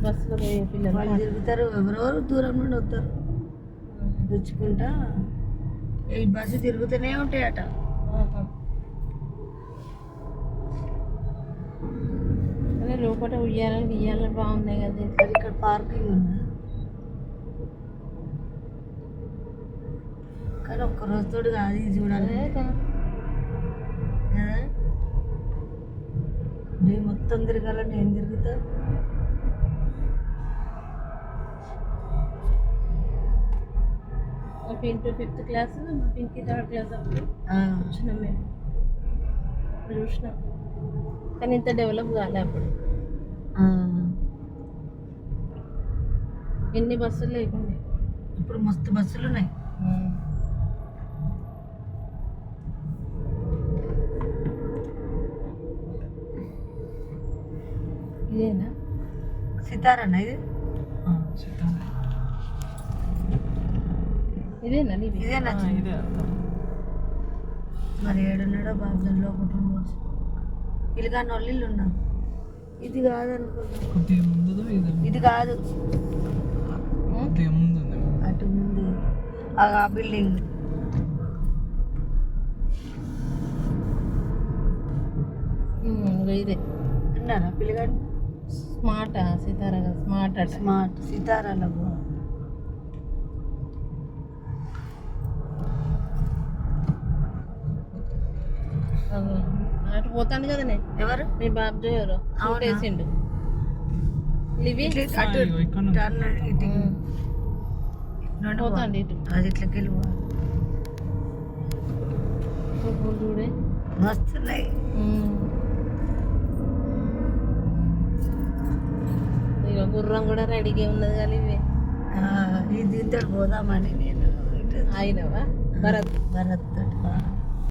బస్సులో పోయే పిల్లలు వాళ్ళు తిరుగుతారు, ఎవరెవరు దూరం నుండి వస్తారు తెచ్చుకుంటా. ఈ బస్సు తిరుగుతూనే ఉంటాయట. అదే లోపల ఉయ్యాలని గీయాలని బాగున్నాయి కదా. అది ఇక్కడ పార్కింగ్ ఉంది కానీ ఒక్క రోజుతోటి కాదు ఇది చూడాలి కదా. నేను మొత్తం తిరగాలని నేను తిరుగుతా. మా పింటూ 5th క్లాస్, మా పింకీ 3rd క్లాస్ అప్పుడు చూసినాం మేము. అప్పుడు చూసినాం కానీ ఇంత డెవలప్ కాలే అప్పుడు. ఎన్ని బస్సులు లేకుండా ఇప్పుడు మస్తు బస్సులు ఉన్నాయి. ఇదేనా సితారన్నా ఇది? ఇదేనా ఇదేనా? మరి ఏడున్నాడో బాబులో ఒకటి ఉండవచ్చు. ఇల్లుగా నొల్లిళ్ళు ఉన్నా. ఇది కాదు అనుకుంటా, ఇది కాదు అటు ముందు ఆ బిల్డింగ్. ఇదే ఉన్నారా పిల్లగాడు? స్మార్ట్ సితారా స్మార్ట్ అట. స్మార్ట్ సితారాలో అటు పోతాను కదనే. ఎవరు? మీ బాబు ఎవరు వేసిండు పోతాండి ఇటు. అది ఇట్లకి వెళ్ళి చూడే మస్తున్నాయి. గుర్రం కూడా రెడీగా ఉన్నది కానీ ఇవే. ఇది దీంతో పోదామని నేను అయినవా భరత్ భరత్